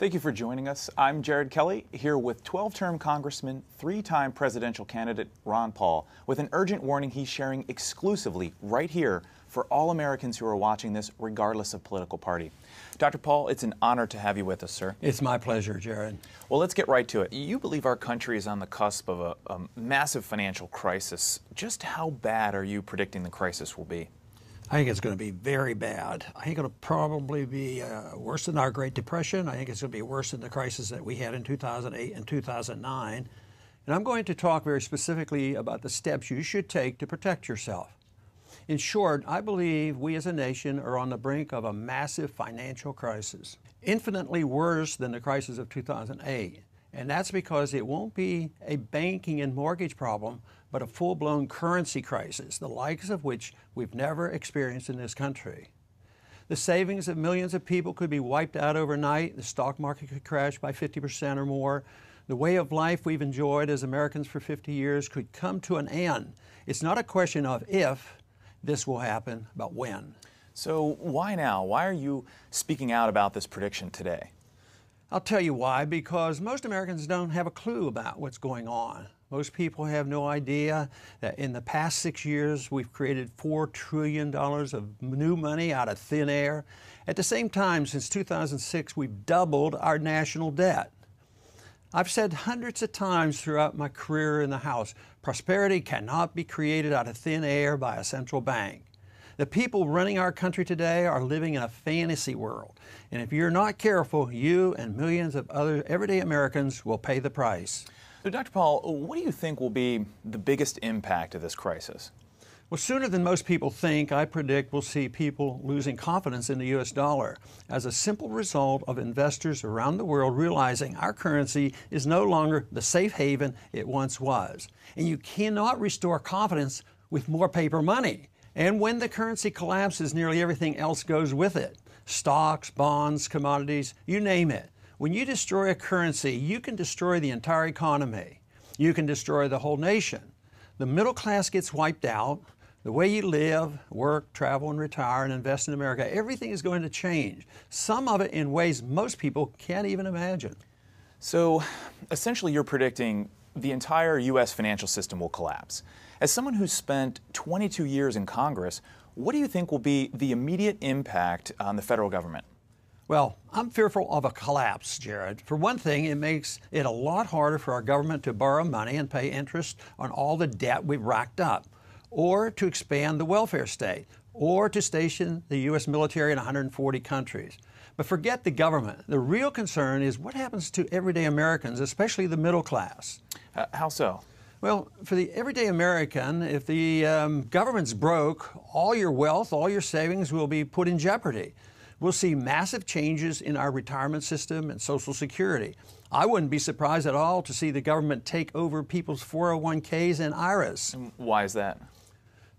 Thank you for joining us. I'm Jared Kelly, here with 12-term Congressman, 3-time presidential candidate Ron Paul, with an urgent warning he's sharing exclusively right here for all Americans who are watching this, regardless of political party. Dr. Paul, it's an honor to have you with us, sir. It's my pleasure, Jared. Well, let's get right to it. You believe our country is on the cusp of a massive financial crisis. Just how bad are you predicting the crisis will be? I think it's going to be very bad. I think it'll probably be worse than our Great Depression. I think it's going to be worse than the crisis that we had in 2008 and 2009. And I'm going to talk very specifically about the steps you should take to protect yourself. In short, I believe we as a nation are on the brink of a massive financial crisis, infinitely worse than the crisis of 2008. And that's because it won't be a banking and mortgage problem, but a full-blown currency crisis, the likes of which we've never experienced in this country. The savings of millions of people could be wiped out overnight. The stock market could crash by 50% or more. The way of life we've enjoyed as Americans for 50 years could come to an end. It's not a question of if this will happen, but when. So why now? Why are you speaking out about this prediction today? I'll tell you why, because most Americans don't have a clue about what's going on. Most people have no idea that in the past 6 years, we've created $4 trillion of new money out of thin air. At the same time, since 2006, we've doubled our national debt. I've said hundreds of times throughout my career in the House, prosperity cannot be created out of thin air by a central bank. The people running our country today are living in a fantasy world. And if you're not careful, you and millions of other everyday Americans will pay the price. So, Dr. Paul, what do you think will be the biggest impact of this crisis? Well, sooner than most people think, I predict we'll see people losing confidence in the U.S. dollar as a simple result of investors around the world realizing our currency is no longer the safe haven it once was. And you cannot restore confidence with more paper money. And when the currency collapses, nearly everything else goes with it. Stocks, bonds, commodities, you name it. When you destroy a currency, you can destroy the entire economy. You can destroy the whole nation. The middle class gets wiped out. The way you live, work, travel, and retire and invest in America, everything is going to change. Some of it in ways most people can't even imagine. So, essentially, you're predicting the entire U.S. financial system will collapse. As someone who's spent 22 years in Congress, what do you think will be the immediate impact on the federal government? Well, I'm fearful of a collapse, Jared. For one thing, it makes it a lot harder for our government to borrow money and pay interest on all the debt we've racked up, or to expand the welfare state, or to station the U.S. military in 140 countries. But forget the government. The real concern is what happens to everyday Americans, especially the middle class. How so? Well, for the everyday American, if the government's broke, all your wealth, all your savings will be put in jeopardy. We'll see massive changes in our retirement system and Social Security. I wouldn't be surprised at all to see the government take over people's 401ks and IRAs. Why is that?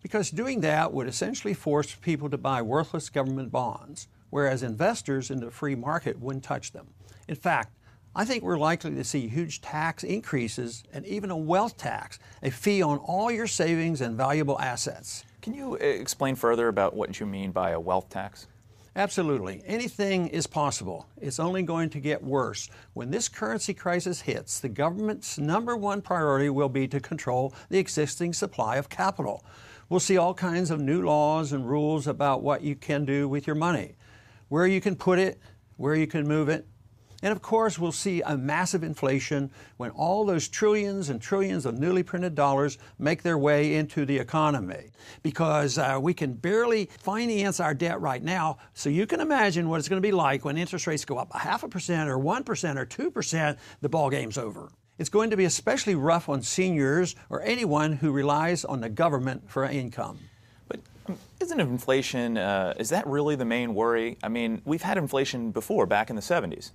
Because doing that would essentially force people to buy worthless government bonds, whereas investors in the free market wouldn't touch them. In fact, I think we're likely to see huge tax increases and even a wealth tax, a fee on all your savings and valuable assets. Can you explain further about what you mean by a wealth tax? Absolutely. Anything is possible. It's only going to get worse. When this currency crisis hits, the government's #1 priority will be to control the existing supply of capital. We'll see all kinds of new laws and rules about what you can do with your money, where you can put it, where you can move it. And of course, we'll see a massive inflation when all those trillions and trillions of newly printed dollars make their way into the economy. Because we can barely finance our debt right now, so you can imagine what it's going to be like when interest rates go up 0.5% or 1% or 2%, the ball game's over. It's going to be especially rough on seniors or anyone who relies on the government for income. But isn't inflation, is that really the main worry? I mean, we've had inflation before, back in the 70s.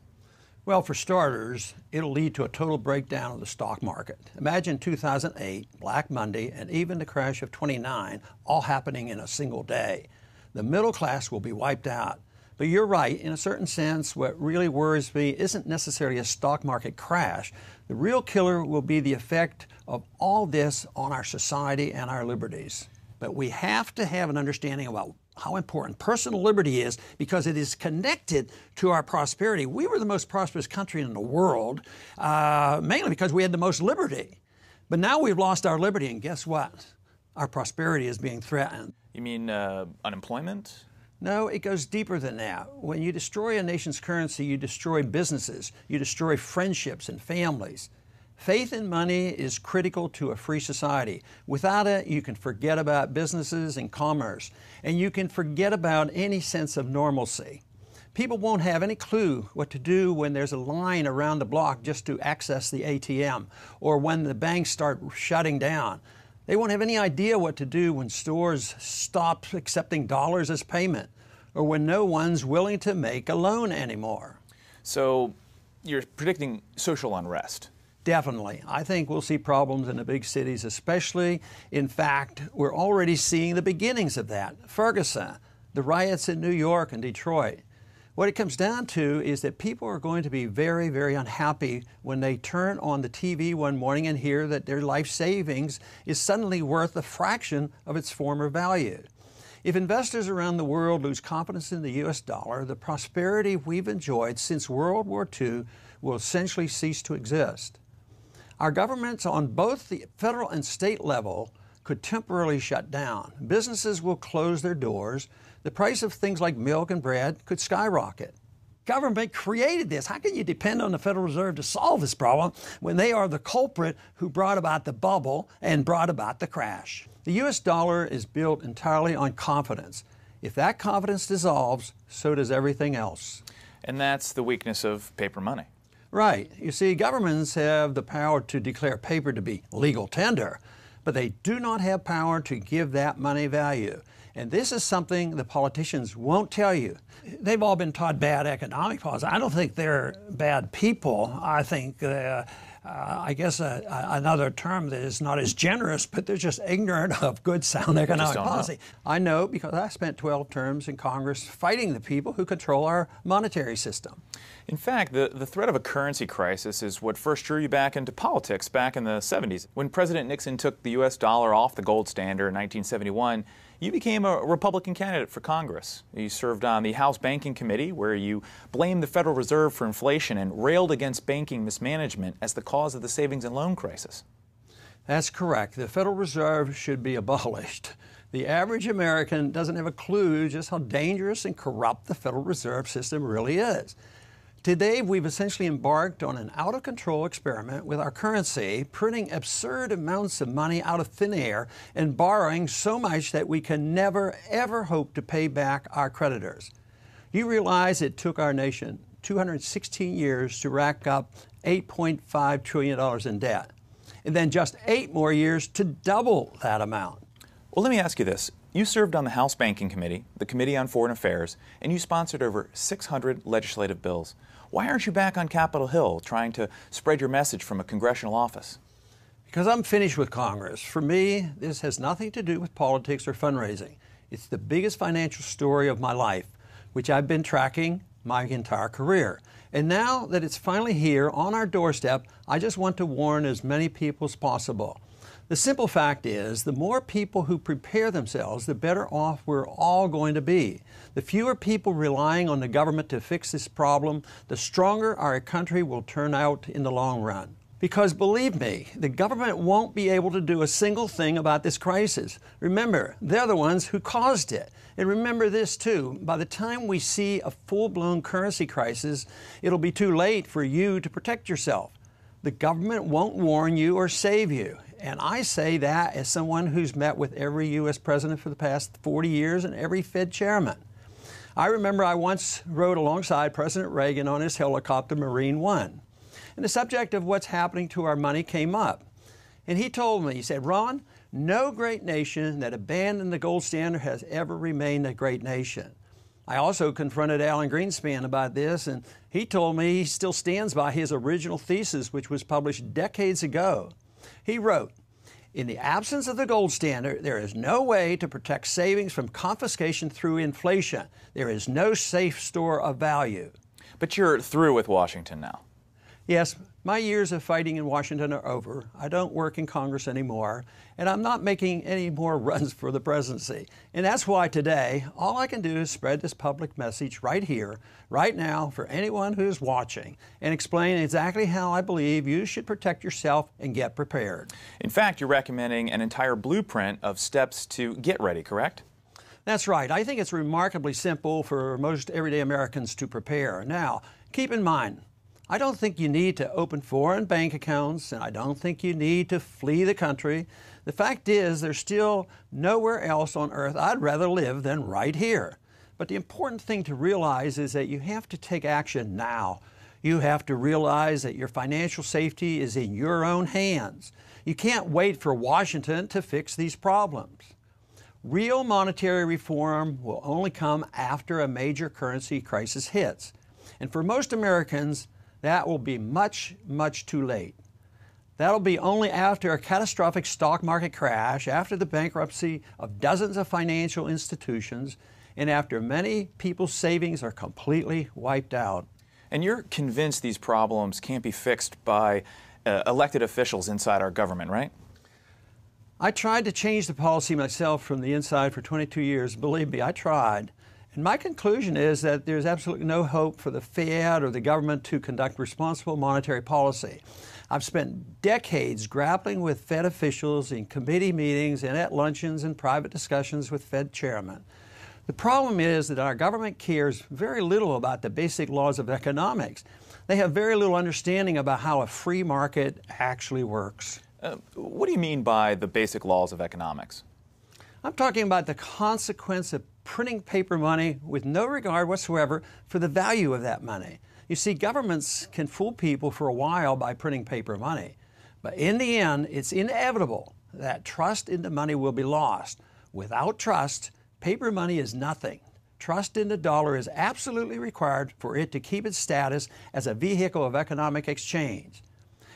Well, for starters, it'll lead to a total breakdown of the stock market. Imagine 2008, Black Monday, and even the crash of '29 all happening in a single day. The middle class will be wiped out. But you're right, in a certain sense, what really worries me isn't necessarily a stock market crash. The real killer will be the effect of all this on our society and our liberties. But we have to have an understanding about how important personal liberty is because it is connected to our prosperity. We were the most prosperous country in the world, mainly because we had the most liberty. But now we've lost our liberty, and guess what? Our prosperity is being threatened. You mean unemployment? No, it goes deeper than that. When you destroy a nation's currency, you destroy businesses, you destroy friendships and families. Faith in money is critical to a free society. Without it, you can forget about businesses and commerce, and you can forget about any sense of normalcy. People won't have any clue what to do when there's a line around the block just to access the ATM, or when the banks start shutting down. They won't have any idea what to do when stores stop accepting dollars as payment, or when no one's willing to make a loan anymore. So you're predicting social unrest? Definitely. I think we'll see problems in the big cities especially. In fact, we're already seeing the beginnings of that. Ferguson, the riots in New York and Detroit. What it comes down to is that people are going to be very, very unhappy when they turn on the TV one morning and hear that their life savings is suddenly worth a fraction of its former value. If investors around the world lose confidence in the U.S. dollar, the prosperity we've enjoyed since World War II will essentially cease to exist. Our governments on both the federal and state level could temporarily shut down. Businesses will close their doors. The price of things like milk and bread could skyrocket. Government created this. How can you depend on the Federal Reserve to solve this problem when they are the culprit who brought about the bubble and brought about the crash? The U.S. dollar is built entirely on confidence. If that confidence dissolves, so does everything else. And that's the weakness of paper money. Right. You see, governments have the power to declare paper to be legal tender, but they do not have power to give that money value. And this is something the politicians won't tell you. They've all been taught bad economic policy. I don't think they're bad people. I think I guess another term that is not as generous, but they're just ignorant of good, sound economic policy. I know because I spent 12 terms in Congress fighting the people who control our monetary system. In fact, the threat of a currency crisis is what first drew you back into politics back in the 70s. When President Nixon took the U.S. dollar off the gold standard in 1971, you became a Republican candidate for Congress. You served on the House Banking Committee, where you blamed the Federal Reserve for inflation and railed against banking mismanagement as the cause of the savings and loan crisis. That's correct. The Federal Reserve should be abolished. The average American doesn't have a clue just how dangerous and corrupt the Federal Reserve System really is. Today, we've essentially embarked on an out-of-control experiment with our currency, printing absurd amounts of money out of thin air and borrowing so much that we can never, ever hope to pay back our creditors. You realize it took our nation 216 years to rack up $8.5 trillion in debt, and then just 8 more years to double that amount. Well, let me ask you this. You served on the House Banking Committee, the Committee on Foreign Affairs, and you sponsored over 600 legislative bills. Why aren't you back on Capitol Hill trying to spread your message from a congressional office? Because I'm finished with Congress. For me, this has nothing to do with politics or fundraising. It's the biggest financial story of my life, which I've been tracking my entire career. And now that it's finally here on our doorstep, I just want to warn as many people as possible. The simple fact is, the more people who prepare themselves, the better off we're all going to be. The fewer people relying on the government to fix this problem, the stronger our country will turn out in the long run. Because believe me, the government won't be able to do a single thing about this crisis. Remember, they're the ones who caused it. And remember this too, by the time we see a full-blown currency crisis, it'll be too late for you to protect yourself. The government won't warn you or save you. And I say that as someone who's met with every U.S. president for the past 40 years and every Fed chairman. I remember I once rode alongside President Reagan on his helicopter Marine One. And the subject of what's happening to our money came up. And he told me, he said, "Ron, no great nation that abandoned the gold standard has ever remained a great nation." I also confronted Alan Greenspan about this, and he told me he still stands by his original thesis, which was published decades ago. He wrote, "In the absence of the gold standard, there is no way to protect savings from confiscation through inflation. There is no safe store of value." But you're through with Washington now. Yes, my years of fighting in Washington are over. I don't work in Congress anymore, and I'm not making any more runs for the presidency. And that's why today, all I can do is spread this public message right here, right now, for anyone who is watching, and explain exactly how I believe you should protect yourself and get prepared. In fact, you're recommending an entire blueprint of steps to get ready, correct? That's right. I think it's remarkably simple for most everyday Americans to prepare. Now, keep in mind, I don't think you need to open foreign bank accounts, and I don't think you need to flee the country. The fact is, there's still nowhere else on earth I'd rather live than right here. But the important thing to realize is that you have to take action now. You have to realize that your financial safety is in your own hands. You can't wait for Washington to fix these problems. Real monetary reform will only come after a major currency crisis hits. And for most Americans, that will be much, much too late. That'll be only after a catastrophic stock market crash, after the bankruptcy of dozens of financial institutions, and after many people's savings are completely wiped out. And you're convinced these problems can't be fixed by elected officials inside our government, right? I tried to change the policy myself from the inside for 22 years. Believe me, I tried. And my conclusion is that there's absolutely no hope for the Fed or the government to conduct responsible monetary policy. I've spent decades grappling with Fed officials in committee meetings and at luncheons and private discussions with Fed chairmen. The problem is that our government cares very little about the basic laws of economics. They have very little understanding about how a free market actually works. What do you mean by the basic laws of economics? I'm talking about the consequence of printing paper money with no regard whatsoever for the value of that money. You see, governments can fool people for a while by printing paper money, but in the end, it's inevitable that trust in the money will be lost. Without trust, paper money is nothing. Trust in the dollar is absolutely required for it to keep its status as a vehicle of economic exchange.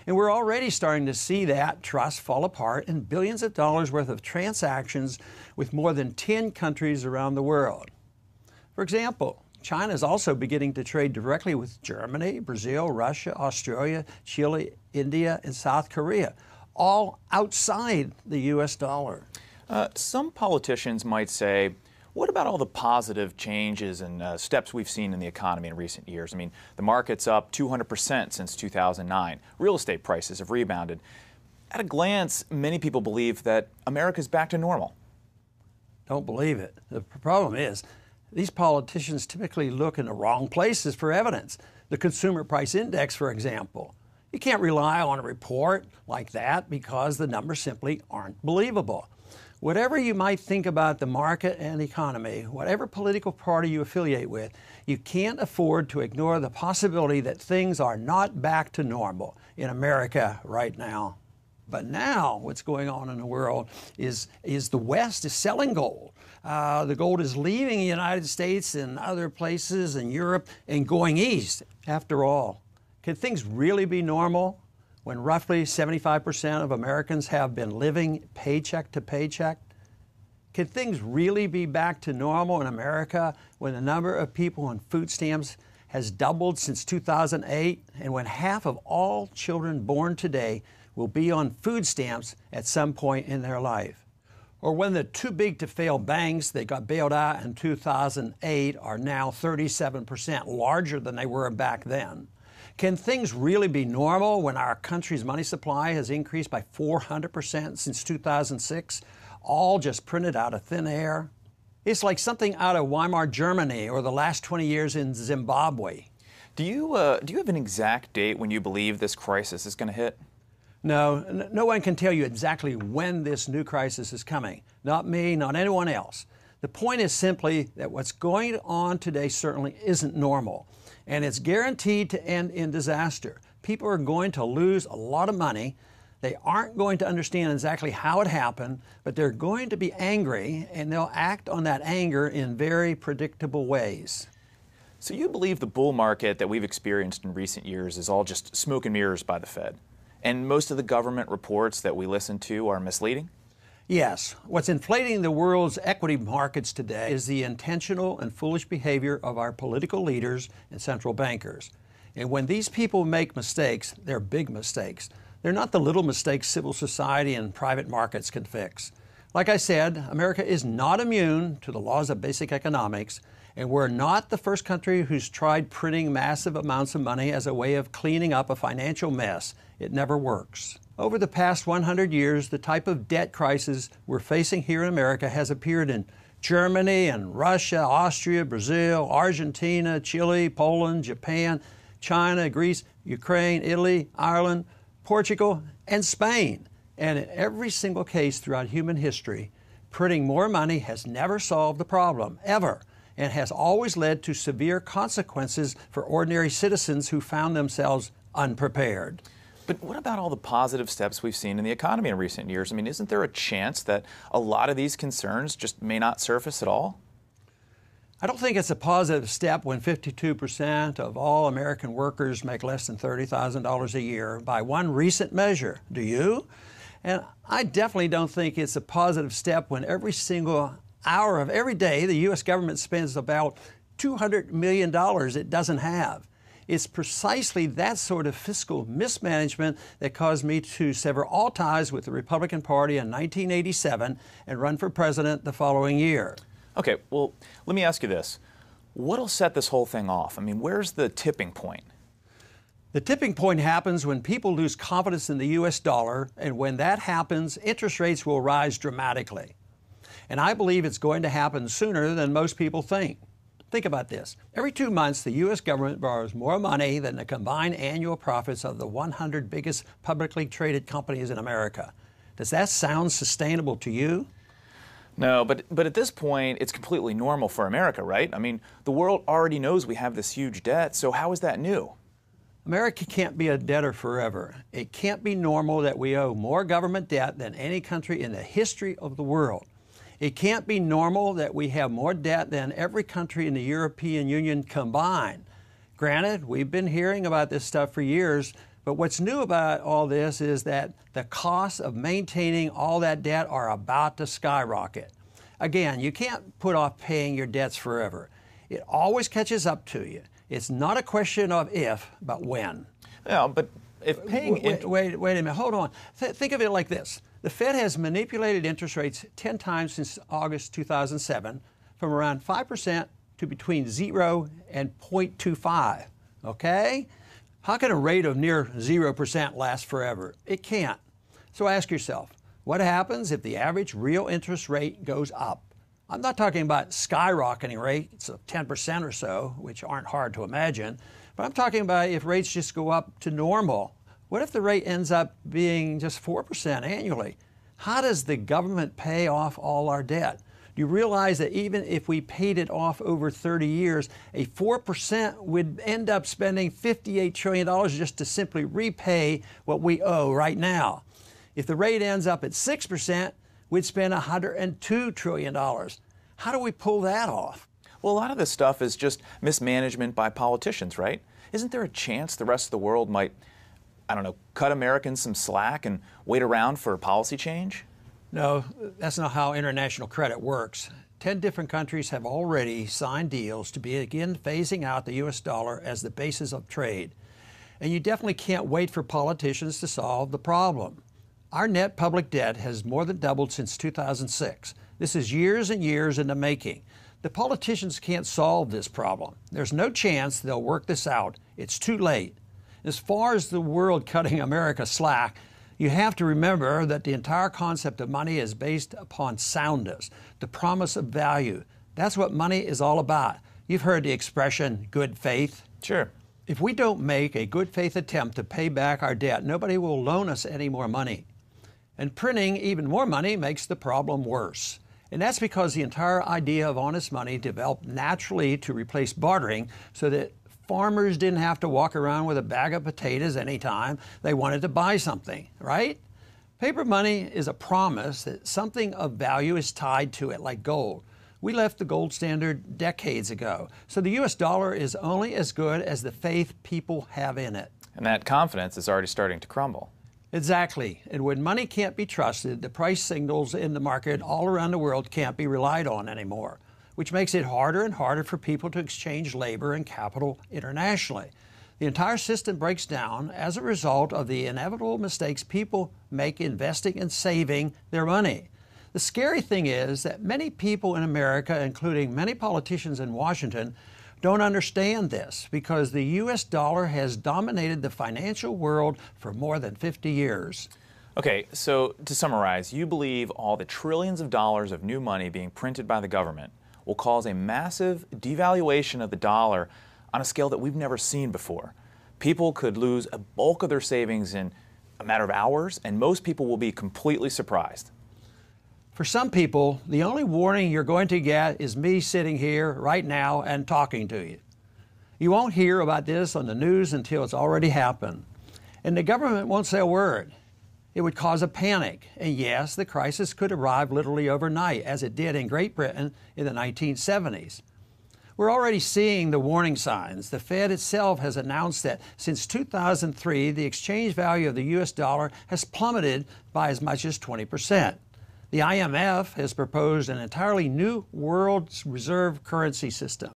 And we're already starting to see that trust fall apart in billions of dollars worth of transactions with more than 10 countries around the world. For example, China is also beginning to trade directly with Germany, Brazil, Russia, Australia, Chile, India, and South Korea, all outside the U.S. dollar. Some politicians might say, what about all the positive changes and steps we've seen in the economy in recent years? I mean, the market's up 200% since 2009. Real estate prices have rebounded. At a glance, many people believe that America's back to normal. Don't believe it. The problem is, these politicians typically look in the wrong places for evidence. The Consumer Price Index, for example. You can't rely on a report like that because the numbers simply aren't believable. Whatever you might think about the market and economy, whatever political party you affiliate with, you can't afford to ignore the possibility that things are not back to normal in America right now. But now what's going on in the world is the West is selling gold. The gold is leaving the United States and other places in Europe and going east. After all, can things really be normal when roughly 75% of Americans have been living paycheck to paycheck? Can things really be back to normal in America when the number of people on food stamps has doubled since 2008 and when half of all children born today will be on food stamps at some point in their life? Or when the too big to fail banks that got bailed out in 2008 are now 37% larger than they were back then? Can things really be normal when our country's money supply has increased by 400% since 2006, all just printed out of thin air? It's like something out of Weimar Germany or the last 20 years in Zimbabwe. Do you have an exact date when you believe this crisis is going to hit? No, no one can tell you exactly when this new crisis is coming. Not me, not anyone else. The point is simply that what's going on today certainly isn't normal. And it's guaranteed to end in disaster. People are going to lose a lot of money. They aren't going to understand exactly how it happened, but they're going to be angry, and they'll act on that anger in very predictable ways. So you believe the bull market that we've experienced in recent years is all just smoke and mirrors by the Fed? And most of the government reports that we listen to are misleading? Yes. What's inflating the world's equity markets today is the intentional and foolish behavior of our political leaders and central bankers. And when these people make mistakes, they're big mistakes. They're not the little mistakes civil society and private markets can fix. Like I said, America is not immune to the laws of basic economics, and we're not the first country who's tried printing massive amounts of money as a way of cleaning up a financial mess. It never works. Over the past 100 years, the type of debt crisis we're facing here in America has appeared in Germany and Russia, Austria, Brazil, Argentina, Chile, Poland, Japan, China, Greece, Ukraine, Italy, Ireland, Portugal, and Spain. And in every single case throughout human history, printing more money has never solved the problem, ever, and has always led to severe consequences for ordinary citizens who found themselves unprepared. But what about all the positive steps we've seen in the economy in recent years? I mean, isn't there a chance that a lot of these concerns just may not surface at all? I don't think it's a positive step when 52% of all American workers make less than $30,000 a year by one recent measure. Do you? And I definitely don't think it's a positive step when every single hour of every day the U.S. government spends about $200 million it doesn't have. It's precisely that sort of fiscal mismanagement that caused me to sever all ties with the Republican Party in 1987 and run for president the following year. Okay, well, let me ask you this. What'll set this whole thing off? I mean, where's the tipping point? The tipping point happens when people lose confidence in the U.S. dollar, and when that happens, interest rates will rise dramatically. And I believe it's going to happen sooner than most people think. Think about this. Every 2 months, the U.S. government borrows more money than the combined annual profits of the 100 biggest publicly traded companies in America. Does that sound sustainable to you? No, but at this point, it's completely normal for America, right? I mean, the world already knows we have this huge debt, so how is that new? America can't be a debtor forever. It can't be normal that we owe more government debt than any country in the history of the world. It can't be normal that we have more debt than every country in the European Union combined. Granted, we've been hearing about this stuff for years, but what's new about all this is that the costs of maintaining all that debt are about to skyrocket. Again, you can't put off paying your debts forever. It always catches up to you. It's not a question of if, but when. Yeah, but if paying... Wait a minute, hold on. Think of it like this. The Fed has manipulated interest rates 10 times since August 2007, from around 5% to between 0 and 0.25, okay? How can a rate of near 0% last forever? It can't. So ask yourself, what happens if the average real interest rate goes up? I'm not talking about skyrocketing rates of 10% or so, which aren't hard to imagine, but I'm talking about if rates just go up to normal. What if the rate ends up being just 4% annually? How does the government pay off all our debt? Do you realize that even if we paid it off over 30 years, a 4% would end up spending $58 trillion just to simply repay what we owe right now? If the rate ends up at 6%, we'd spend $102 trillion. How do we pull that off? Well, a lot of this stuff is just mismanagement by politicians, right? Isn't there a chance the rest of the world might, I don't know, cut Americans some slack and wait around for policy change? No, that's not how international credit works. 10 different countries have already signed deals to begin phasing out the U.S. dollar as the basis of trade. And you definitely can't wait for politicians to solve the problem. Our net public debt has more than doubled since 2006. This is years and years in the making. The politicians can't solve this problem. There's no chance they'll work this out. It's too late. As far as the world cutting America slack, you have to remember that the entire concept of money is based upon soundness, the promise of value. That's what money is all about. You've heard the expression, good faith. Sure. If we don't make a good faith attempt to pay back our debt, nobody will loan us any more money. And printing even more money makes the problem worse. And that's because the entire idea of honest money developed naturally to replace bartering so that farmers didn't have to walk around with a bag of potatoes anytime they wanted to buy something, right? Paper money is a promise that something of value is tied to it, like gold. We left the gold standard decades ago, so the U.S. dollar is only as good as the faith people have in it. And that confidence is already starting to crumble. Exactly. And when money can't be trusted, the price signals in the market all around the world can't be relied on anymore, which makes it harder and harder for people to exchange labor and capital internationally. The entire system breaks down as a result of the inevitable mistakes people make investing and saving their money. The scary thing is that many people in America, including many politicians in Washington, don't understand this because the U.S. dollar has dominated the financial world for more than 50 years. Okay, so to summarize, you believe all the trillions of dollars of new money being printed by the government will cause a massive devaluation of the dollar on a scale that we've never seen before. People could lose a bulk of their savings in a matter of hours, and most people will be completely surprised. For some people, the only warning you're going to get is me sitting here right now and talking to you. You won't hear about this on the news until it's already happened. And the government won't say a word. It would cause a panic. And yes, the crisis could arrive literally overnight, as it did in Great Britain in the 1970s. We're already seeing the warning signs. The Fed itself has announced that since 2003, the exchange value of the U.S. dollar has plummeted by as much as 20%. The IMF has proposed an entirely new world reserve currency system.